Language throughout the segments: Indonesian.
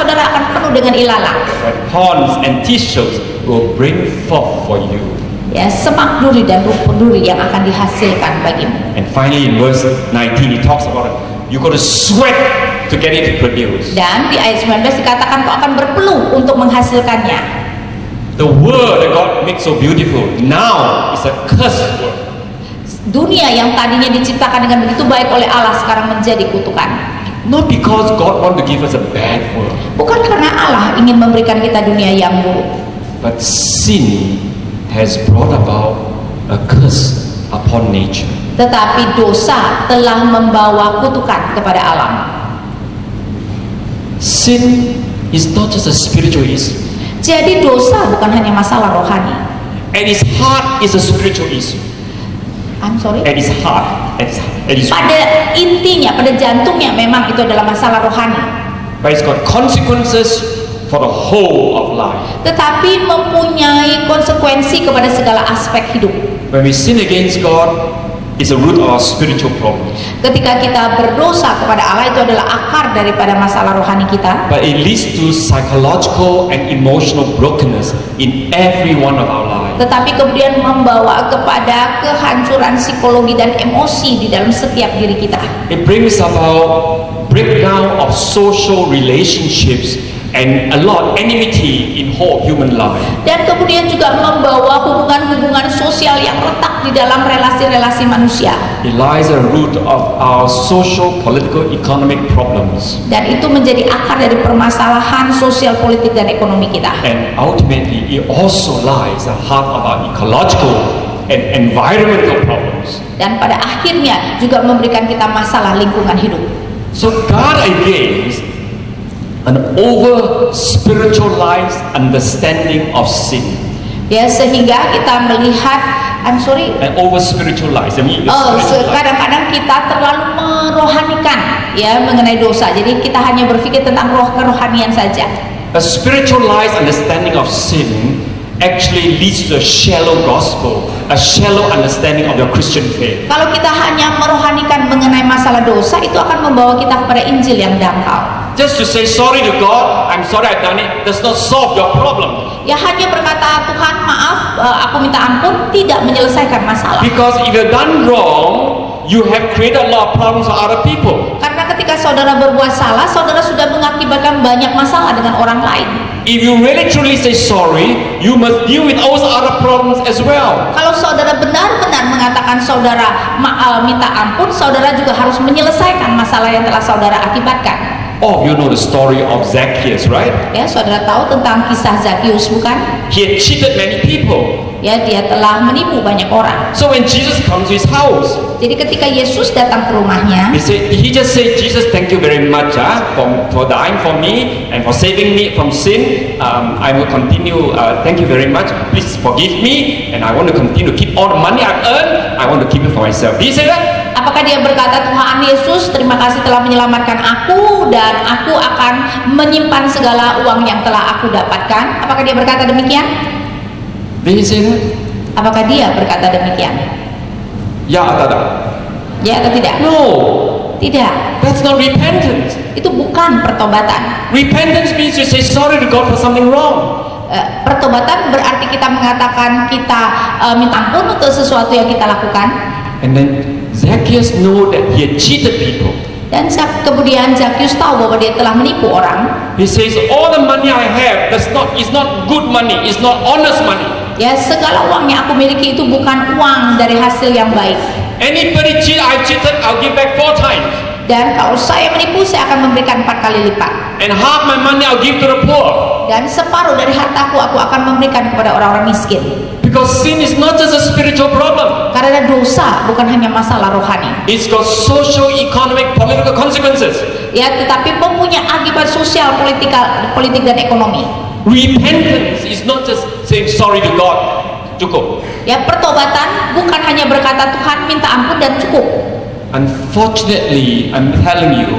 saudara akan penuh dengan ilalang. But ponds and tissues will bring forth for you. Ya, semak duri dan rumput duri yang akan dihasilkan bagimu. And finally in verse 19 he talks about it. You got to sweat to get it to produce. Dan di ayat 19 dikatakan kau akan berpeluh untuk menghasilkannya. The word that God makes so beautiful now is a cursed word. Dunia yang tadinya diciptakan dengan begitu baik oleh Allah sekarang menjadi kutukan. Not because God want to give us a bad world, Bukan karena Allah ingin memberikan kita dunia yang buruk, but sin has brought about a curse upon nature. tetapi dosa telah membawa kutukan kepada alam. Sin is not just a spiritual issue. Jadi dosa bukan hanya masalah rohani. At its heart is a spiritual issue. I'm sorry. At its heart, at its Pada intinya, pada jantungnya memang itu adalah masalah rohani. but it's got consequences for the whole of life. Tetapi mempunyai konsekuensi kepada segala aspek hidup. When we sin against God, it's a root of our spiritual problem. Ketika kita berdosa kepada Allah, itu adalah akar daripada masalah rohani kita. But it leads to psychological and emotional brokenness in every one of our lives. Tetapi kemudian membawa kepada kehancuran psikologi dan emosi di dalam setiap diri kita. It brings about breakdown of social relationships and a lot enmity in whole human life. Dan kemudian juga membawa hubungan-hubungan sosial yang retak di dalam relasi-relasi manusia. It lies at the root of our social, political, economic problems. Dan itu menjadi akar dari permasalahan sosial, politik, dan ekonomi kita. And ultimately, it also lies at the heart of our ecological and environmental problems. Dan pada akhirnya juga memberikan kita masalah lingkungan hidup. So God against an over spiritualized understanding of sin. Ya, sehingga kita melihat, I'm sorry, And over spiritualized. I mean, kadang-kadang kita terlalu merohanikan ya mengenai dosa. Jadi kita hanya berpikir tentang kerohanian saja. a spiritualized understanding of sin actually leads to a shallow gospel, a shallow understanding of your Christian faith. Kalau kita hanya merohanikan mengenai masalah dosa, itu akan membawa kita kepada Injil yang dangkal. Just to say sorry to God, I'm sorry I've done it, does not solve your problem. Ya, hanya berkata Tuhan maaf, aku minta ampun, tidak menyelesaikan masalah. Because if you've done wrong, you have created a lot of problems for other people. Karena ketika saudara berbuat salah, saudara sudah mengakibatkan banyak masalah dengan orang lain. If you really truly say sorry, you must deal with all other problems as well. Kalau saudara benar-benar mengatakan saudara minta ampun, saudara juga harus menyelesaikan masalah yang telah saudara akibatkan. Oh, you know the story of Zacchaeus, right? Ya, saudara tahu tentang kisah Zakheus, bukan? He had cheated many people. Ya, dia telah menipu banyak orang. So when Jesus comes to his house, Jadi ketika Yesus datang ke rumahnya, he just said, Jesus, thank you very much for dying for me and for saving me from sin. I will continue. Thank you very much. Please forgive me, and I want to continue to keep all the money I've earned. I want to keep it for myself. Did he say that? apakah dia berkata, Tuhan Yesus, terima kasih telah menyelamatkan aku dan aku akan menyimpan segala uang yang telah aku dapatkan? Apakah dia berkata demikian? Did he say that? Apakah dia berkata demikian? Ya atau tidak? Ya atau tidak? No, Tidak. that's not repentance. Itu bukan pertobatan. Repentance means you say sorry to God for something wrong. Pertobatan berarti kita mengatakan kita minta ampun untuk sesuatu yang kita lakukan. And then Zacchaeus knew that he had cheated people. Dan kemudian Zakheus tahu bahwa dia telah menipu orang. He says, all the money I have is not good money, it's not honest money. Ya, segala uang yang aku miliki itu bukan uang dari hasil yang baik. Anybody I cheated, I'll give back 4 times. Dan kalau saya menipu, saya akan memberikan 4 kali lipat. And half my money I'll give to the poor. Dan separuh dari hartaku aku akan memberikan kepada orang-orang miskin. Because sin is not just a spiritual problem. Karena dosa bukan hanya masalah rohani. It's got social, economic, political consequences. Ya, tetapi mempunyai akibat sosial, politik dan ekonomi. Repentance is not just saying sorry to God. Cukup. Ya, pertobatan bukan hanya berkata Tuhan minta ampun dan cukup. Unfortunately, I'm telling you,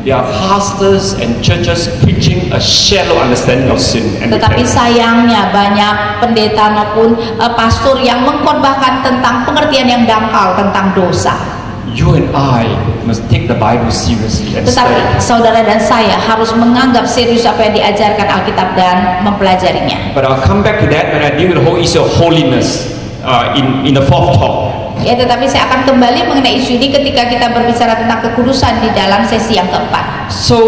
there are pastors and churches preaching a shallow understanding of sin and Tetapi repentance. sayangnya banyak pendeta maupun pastor yang mengkhotbahkan tentang pengertian yang dangkal tentang dosa. you and I must take the Bible seriously and Tetapi study. saudara dan saya harus menganggap serius apa yang diajarkan Alkitab dan mempelajarinya. But I'll come back to that when I deal with the whole issue of holiness in the fourth talk. Ya, tetapi saya akan kembali mengenai isu ini ketika kita berbicara tentang kekudusan di dalam sesi yang keempat. So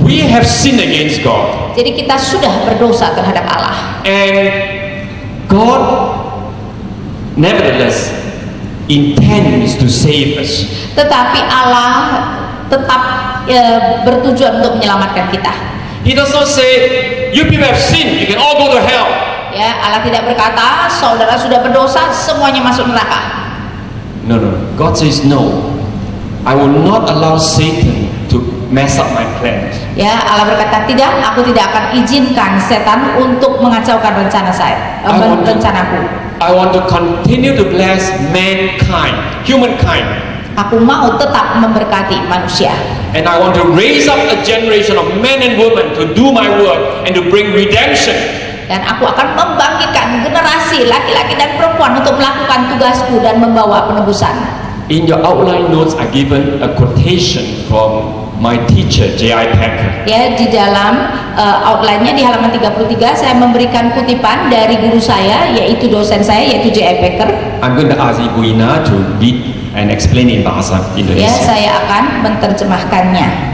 we have sinned against God, Jadi kita sudah berdosa terhadap Allah. and God nevertheless intends to save us. Tetapi Allah tetap bertujuan untuk menyelamatkan kita. He does not say, you people have sinned, you can all go to hell. Ya, Allah tidak berkata saudara sudah berdosa semuanya masuk neraka. No. God says no. I will not allow Satan to mess up my plans. Ya, Allah berkata tidak, aku tidak akan izinkan setan untuk mengacaukan rencana saya, rencanaku. I want to continue to bless mankind, humankind. Aku mau tetap memberkati manusia. And I want to raise up a generation of men and women to do my work and to bring redemption. Dan aku akan membangkitkan generasi laki-laki dan perempuan untuk melakukan tugasku dan membawa penebusan. In your outline notes, I given a quotation from my teacher, J.I. Packer. Ya, di dalam outline-nya di halaman 33 saya memberikan kutipan dari guru saya, yaitu dosen saya, yaitu J.I. Packer. I'm going to ask Ibu Ina to read and explain in bahasa Ya, Indonesia. saya akan menerjemahkannya.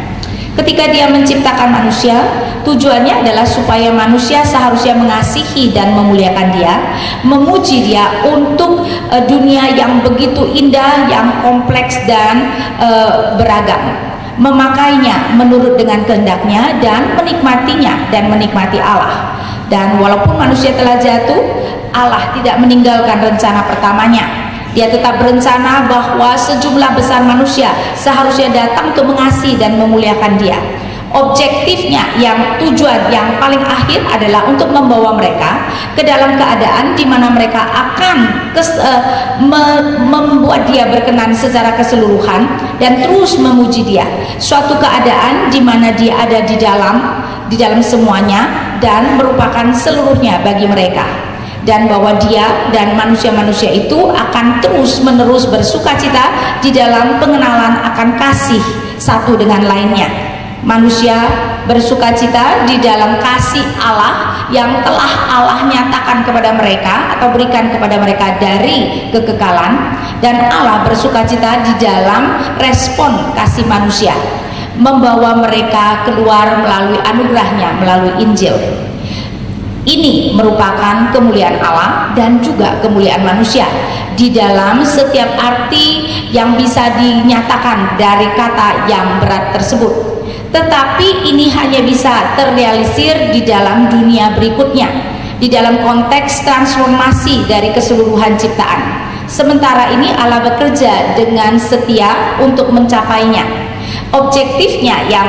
Ketika Dia menciptakan manusia, tujuannya adalah supaya manusia seharusnya mengasihi dan memuliakan Dia, memuji Dia untuk dunia yang begitu indah, yang kompleks dan beragam, memakainya menurut dengan kehendaknya dan menikmatinya dan menikmati Allah. Dan walaupun manusia telah jatuh, Allah tidak meninggalkan rencana pertamanya. Dia tetap berencana bahwa sejumlah besar manusia seharusnya datang untuk mengasihi dan memuliakan Dia. Objektifnya, yang tujuan yang paling akhir adalah untuk membawa mereka ke dalam keadaan di mana mereka akan membuat Dia berkenan secara keseluruhan dan terus memuji Dia. Suatu keadaan di mana Dia ada di dalam semuanya dan merupakan seluruhnya bagi mereka. Dan bahwa Dia dan manusia-manusia itu akan terus-menerus bersukacita di dalam pengenalan akan kasih satu dengan lainnya. Manusia bersukacita di dalam kasih Allah yang telah Allah nyatakan kepada mereka atau berikan kepada mereka dari kekekalan, dan Allah bersukacita di dalam respon kasih manusia, membawa mereka keluar melalui anugerahnya, melalui Injil. Ini merupakan kemuliaan Allah dan juga kemuliaan manusia di dalam setiap arti yang bisa dinyatakan dari kata yang berat tersebut. Tetapi ini hanya bisa terrealisir di dalam dunia berikutnya, di dalam konteks transformasi dari keseluruhan ciptaan. Sementara ini Allah bekerja dengan setia untuk mencapainya. Objektifnya yang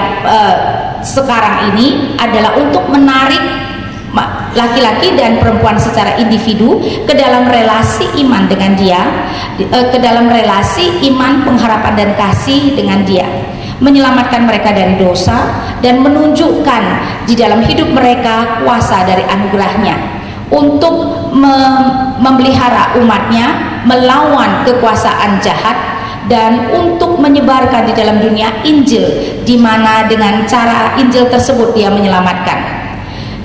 sekarang ini adalah untuk menarik laki-laki dan perempuan secara individu ke dalam relasi iman dengan Dia, ke dalam relasi iman, pengharapan dan kasih dengan Dia, menyelamatkan mereka dari dosa dan menunjukkan di dalam hidup mereka kuasa dari anugerahnya untuk memelihara umatnya melawan kekuasaan jahat dan untuk menyebarkan di dalam dunia Injil, di mana dengan cara Injil tersebut Dia menyelamatkan.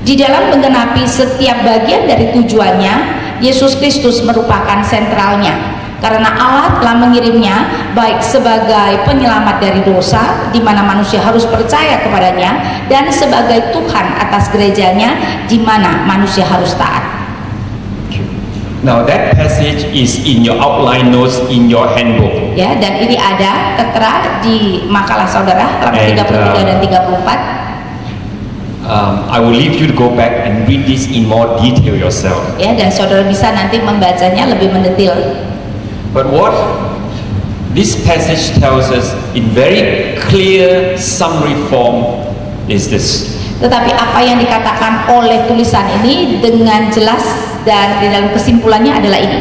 Di dalam menggenapi setiap bagian dari tujuannya, Yesus Kristus merupakan sentralnya, karena Allah telah mengirimnya baik sebagai penyelamat dari dosa, di mana manusia harus percaya kepadanya, dan sebagai Tuhan atas gerejanya, di mana manusia harus taat. Now that passage is in your outline notes in your handbook. Ya, dan ini ada tertera di makalah saudara halaman 33 dan 34. I will leave you to go back and read this in more detail yourself. Ya, dan saudara bisa nanti membacanya lebih mendetil. But what this passage tells us in very clear summary form is this. Tetapi apa yang dikatakan oleh tulisan ini dengan jelas dan di dalam kesimpulannya adalah ini.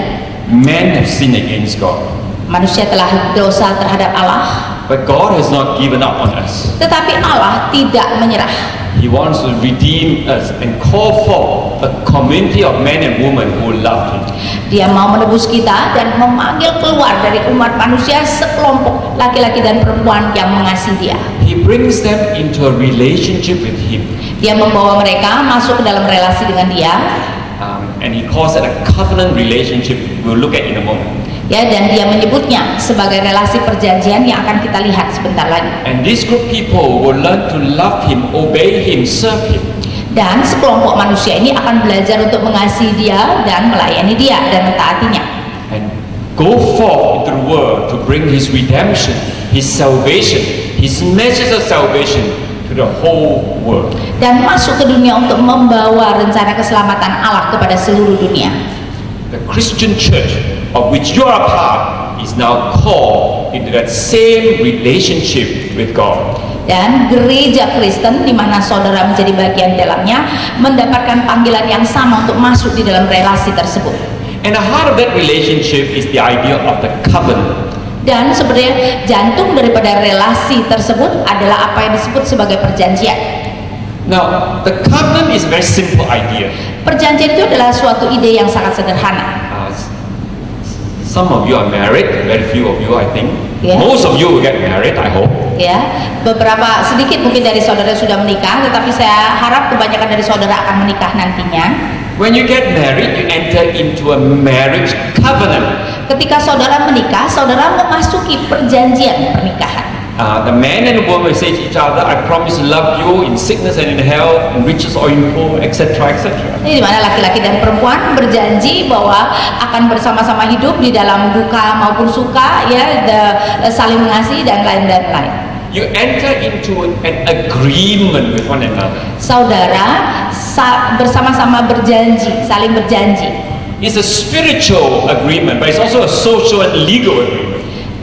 Men have sinned against God. Manusia telah dosa terhadap Allah. But God has not given up on us. Tetapi Allah tidak menyerah. He He wants to redeem us and call forth a community of men and women who love Him. Dia mau menebus kita dan memanggil keluar dari umat manusia sekelompok laki-laki dan perempuan yang mengasihi Dia. He brings them into a relationship with Him. Dia membawa mereka masuk ke dalam relasi dengan Dia. And He calls it a covenant relationship. We'll look at in a moment. Ya, dan Dia menyebutnya sebagai relasi perjanjian yang akan kita lihat sebentar lagi. And this group people will learn to love Him, obey Him, serve Him. Dan sekelompok manusia ini akan belajar untuk mengasihi Dia dan melayani Dia dan mentaatinya. And go forth into the world to bring His redemption, His salvation, His message of salvation to the whole world. Dan masuk ke dunia untuk membawa rencana keselamatan Allah kepada seluruh dunia. The Christian church of which you are a part is now called into that same relationship with God. Dan gereja Kristen di mana saudara menjadi bagian dalamnya mendapatkan panggilan yang sama untuk masuk di dalam relasi tersebut. And the heart of that relationship is the idea of the covenant. Dan sebenarnya jantung daripada relasi tersebut adalah apa yang disebut sebagai perjanjian. Now, the covenant is a very simple idea. Perjanjian itu adalah suatu ide yang sangat sederhana. Some of you are married, very few of you I think. Yeah. Most of you will get married, I hope. Ya, beberapa sedikit mungkin dari saudara sudah menikah, tetapi saya harap kebanyakan dari saudara akan menikah nantinya. When you get married, you enter into a marriage covenant. Ketika saudara menikah, saudara memasuki perjanjian pernikahan. The man and the woman say to each other, I promise to love you in sickness and in health, in riches or in poor, etc., etc. Ini di mana laki-laki dan perempuan berjanji bahwa akan bersama-sama hidup di dalam duka maupun suka, ya, saling mengasihi dan lain-lain. You enter into an agreement with one another. Saudara bersama-sama berjanji, saling berjanji. It's a spiritual agreement, but it's also a social and legal agreement.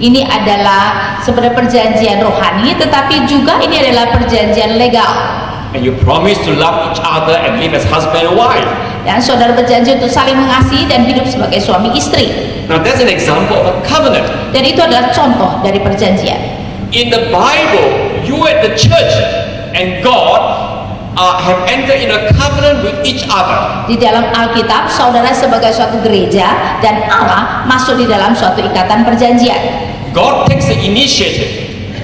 Ini adalah sebenarnya perjanjian rohani, tetapi juga ini adalah perjanjian legal. And you promise to love each other and live as husband and wife. Dan saudara berjanji untuk saling mengasihi dan hidup sebagai suami istri. Now that's an example of a covenant. Dan itu adalah contoh dari perjanjian. In the Bible, you at the church and God have entered in a covenant with each other. Di dalam Alkitab, saudara sebagai suatu gereja dan Allah masuk di dalam suatu ikatan perjanjian. God takes the initiative.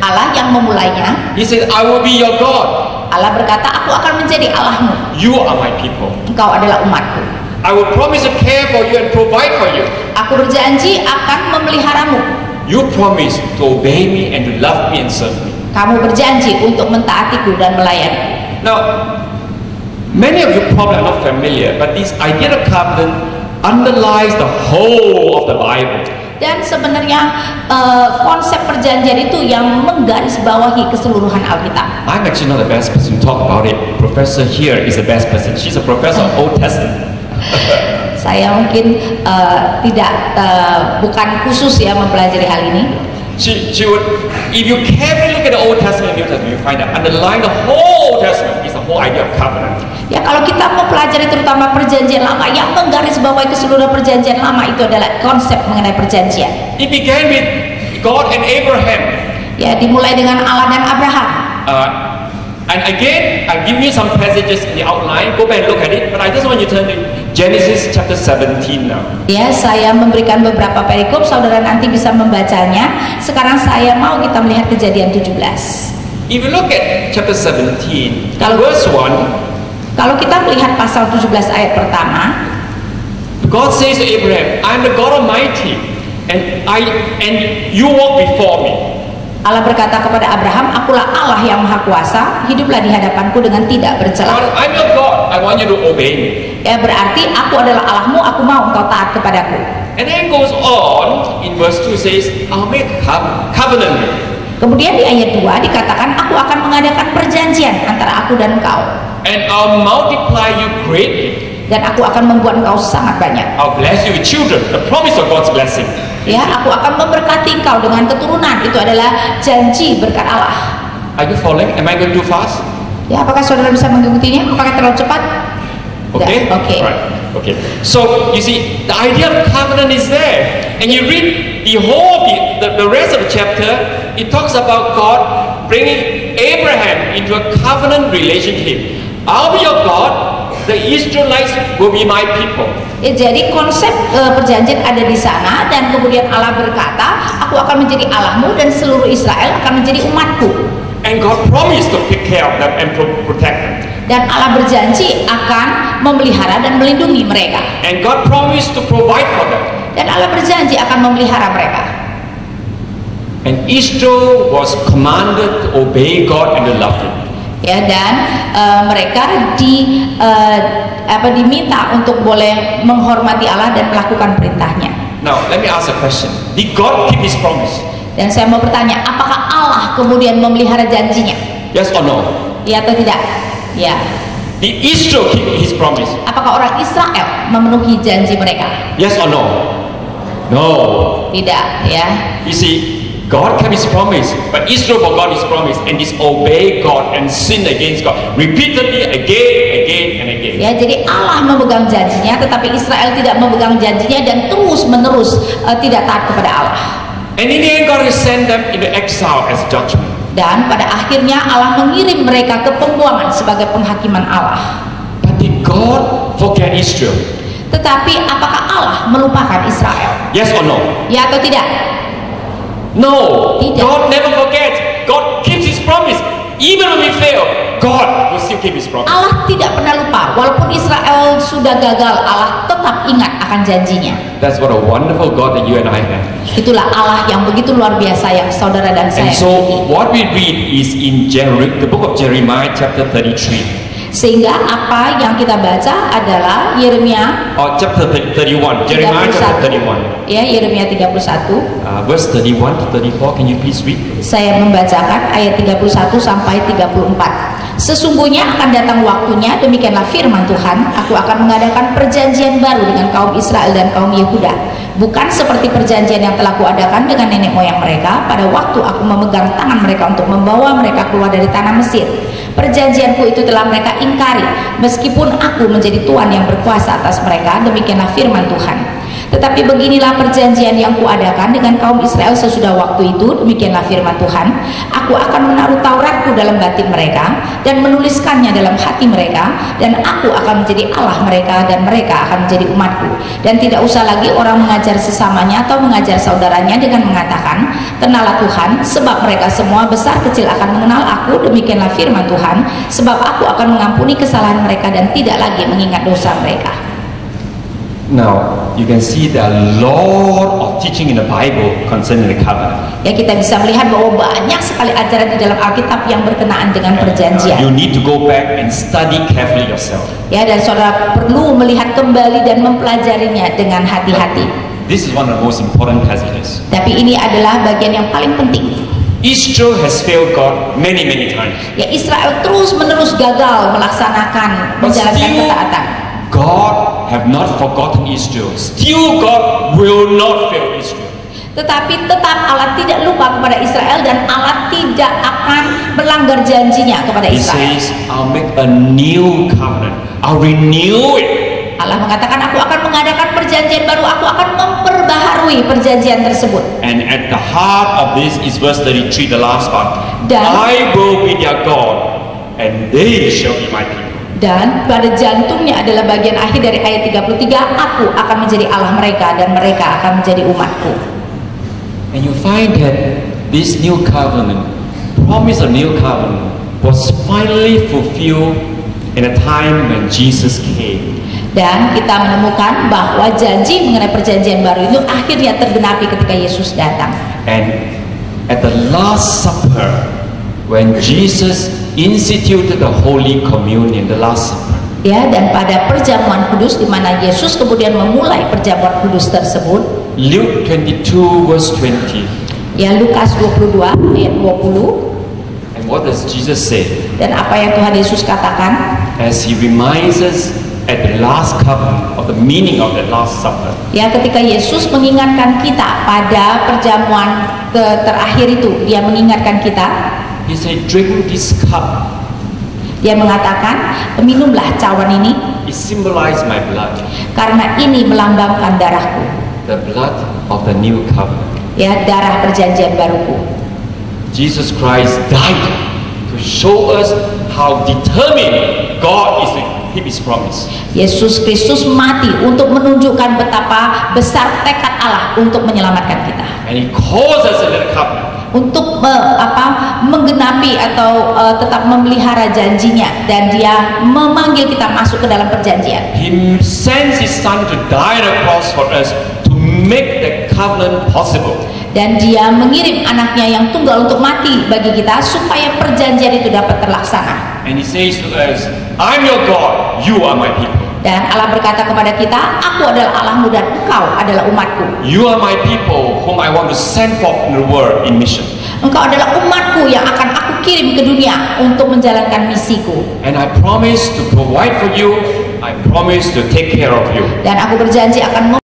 Allah yang memulainya. He says, I will be your God. Allah berkata, aku akan menjadi Allahmu. You are my people. Engkau adalah umatku. I will promise to care for you and provide for you. Aku berjanji akan memeliharamu. You promise to obey me and to love me and serve me. Kamu berjanji untuk mentaatiku dan melayani. Now, many of you probably are not familiar, but this idea of covenant underlies the whole of the Bible. Dan sebenarnya konsep perjanjian itu yang menggarisbawahi keseluruhan Alkitab. I'm actually not the best person to talk about it. Professor here is the best person. She's a professor of Old Testament. Saya mungkin bukan khusus ya mempelajari hal ini. She would, if you carefully look at the Old Testament and New Testament, you find that underlying the whole Old Testament is the whole idea of covenant. Ya, kalau kita mempelajari terutama perjanjian lama, yang menggarisbawahi keseluruhan perjanjian lama itu adalah konsep mengenai perjanjian. It began with God and Abraham. Ya, dimulai dengan Allah dan Abraham. And again, I give you some passages in the outline. Go back and look at it. But I just want you to turn to Genesis chapter 17 now. Ya, saya memberikan beberapa perikop, saudara nanti bisa membacanya. Sekarang saya mau kita melihat Kejadian 17. If you look at chapter 17, verse 1, kalau kita melihat pasal 17 ayat pertama, God says to Abraham, I am the God Almighty, and you walk before me. Allah berkata kepada Abraham, akulah Allah yang maha kuasa, hiduplah di hadapanku dengan tidak bercela. I'm your God, I want you to obey me. Ya, berarti aku adalah Allahmu, aku mau engkau taat kepadaku. And then goes on in verse 2 says, I'll make covenant. Kemudian di ayat 2 dikatakan, aku akan mengadakan perjanjian antara aku dan engkau. And I'll multiply you greatly. Dan aku akan membuat engkau sangat banyak. I'll bless you with children, the promise of God's blessing. Ya, aku akan memberkati engkau dengan keturunan. Itu adalah janji berkat Allah. Are you following? Am I going too fast? Ya, apakah saudara bisa mengikutinya? Apakah terlalu cepat? Okay. Okay. Right. Okay. So you see, the idea of covenant is there, and you read the whole the rest of the chapter. It talks about God bringing Abraham into a covenant relationship. I'll be your God, the Israelites will be my people. Ya, jadi konsep perjanjian ada di sana, dan kemudian Allah berkata, aku akan menjadi Allahmu dan seluruh Israel akan menjadi umatku. And God promised to take care of them and protect them. Dan Allah berjanji akan memelihara dan melindungi mereka. And God promised to provide for them. Dan Allah berjanji akan memelihara mereka. And Israel was commanded to obey God and to love Him. Ya, dan mereka diminta untuk boleh menghormati Allah dan melakukan perintahnya. Now, let me ask a question. Did God keep His promise? Dan saya mau bertanya, apakah Allah kemudian memelihara janjinya? Yes or no? Ya atau tidak? Ya. Did Israel keep His promise? Apakah orang Israel memenuhi janji mereka? Yes or no? No. Tidak, ya. You see, God kept His promise, but Israel forgot His promise and disobeyed God and sinned against God repeatedly, again and again. Ya, jadi Allah memegang janjinya, tetapi Israel tidak memegang janjinya dan terus-menerus tidak taat kepada Allah. And in the end, God will send them into exile as judgment. Dan pada akhirnya Allah mengirim mereka ke pembuangan sebagai penghakiman Allah. But did God forget Israel? Tetapi apakah Allah melupakan Israel? Yes or no? Ya atau tidak? No. Tidak. God never forgets. God keeps His promise. Even when we fail, God will still keep His promise. Allah tidak pernah lupa. Walaupun Israel sudah gagal, Allah tetap ingat akan janjinya. That's what a wonderful God that you and I have. Itulah Allah yang begitu luar biasa yang saudara dan saya And so miliki. what we read is in the book of Jeremiah chapter 33. Sehingga apa yang kita baca adalah Yeremia Chapter 31. Jeremiah chapter 31. Ya, Yeremia 31. Verse 31 to 34. Can you please read? Saya membacakan ayat 31 sampai 34. Sesungguhnya akan datang waktunya, demikianlah firman Tuhan, aku akan mengadakan perjanjian baru dengan kaum Israel dan kaum Yehuda, bukan seperti perjanjian yang telah kuadakan dengan nenek moyang mereka pada waktu aku memegang tangan mereka untuk membawa mereka keluar dari tanah Mesir. Perjanjianku itu telah mereka ingkari, meskipun aku menjadi Tuhan yang berkuasa atas mereka, demikianlah firman Tuhan. Tetapi beginilah perjanjian yang kuadakan dengan kaum Israel sesudah waktu itu, demikianlah firman Tuhan, aku akan menaruh Tauratku dalam batin mereka dan menuliskannya dalam hati mereka, dan aku akan menjadi Allah mereka dan mereka akan menjadi umatku. Dan tidak usah lagi orang mengajar sesamanya atau mengajar saudaranya dengan mengatakan, kenalah Tuhan, sebab mereka semua besar kecil akan mengenal aku, demikianlah firman Tuhan, sebab aku akan mengampuni kesalahan mereka dan tidak lagi mengingat dosa mereka. Now, you can see there are a lot of teaching in the Bible concerning the covenant. Ya, kita bisa melihat bahwa banyak sekali ajaran di dalam Alkitab yang berkenaan dengan perjanjian. You need to go back and study carefully yourself. Ya, dan saudara perlu melihat kembali dan mempelajarinya dengan hati-hati. This is one of the most important passages. Tapi ini adalah bagian yang paling penting. Israel has failed God many times. Ya, Israel terus-menerus gagal melaksanakan menjalankan ketaatan. God have not forgotten Israel. Still God will not fail Israel. Tetapi tetap Allah tidak lupa kepada Israel dan Allah tidak akan melanggar janjinya kepada He Israel. says, I'll make a new covenant. I'll renew it. Allah mengatakan, aku akan mengadakan perjanjian baru, aku akan memperbaharui perjanjian tersebut. And at the heart of this is verse 33, the last part. Dan I will be their God, and they shall be my people. Dan pada jantungnya adalah bagian akhir dari ayat 33, aku akan menjadi Allah mereka dan mereka akan menjadi umatku. And you find that this new covenant, promise of new covenant, was finally fulfilled in a time when Jesus came. Dan kita menemukan bahwa janji mengenai perjanjian baru itu akhirnya tergenapi ketika Yesus datang. And at the Last Supper, when Jesus instituted the Holy Communion, the Last Supper. Ya, dan pada perjamuan kudus di mana Yesus kemudian memulai perjamuan kudus tersebut. Luke 22 verse 20. Ya, Lukas 22 ayat 20. And what does Jesus say? Dan apa yang Tuhan Yesus katakan? As He reminds us at the last cup of the meaning of the Last Supper. Ya, ketika Yesus mengingatkan kita pada perjamuan terakhir itu, Dia mengingatkan kita. He said, drink this cup. Dia mengatakan, minumlah cawan ini. It symbolizes my blood. Karena ini melambangkan darahku. The blood of the new covenant. Ya, darah perjanjian baruku. Jesus Christ died to show us how determined God is to keep His promise. Yesus Kristus mati untuk menunjukkan betapa besar tekad Allah untuk menyelamatkan kita. And He calls us in the covenant. Untuk menggenapi atau tetap memelihara janjinya, dan Dia memanggil kita masuk ke dalam perjanjian. He sends His Son to die on the cross for us to make the covenant possible. Dan Dia mengirim anaknya yang tunggal untuk mati bagi kita supaya perjanjian itu dapat terlaksana. And He says to us, I'm your God, you are my people. Dan Allah berkata kepada kita, aku adalah Allahmu dan engkau adalah umatku. You are my people whom I want to send forth in the world in mission. Engkau adalah umatku yang akan aku kirim ke dunia untuk menjalankan misiku. And I promise to provide for you. I promise to take care of you. Dan aku berjanji akan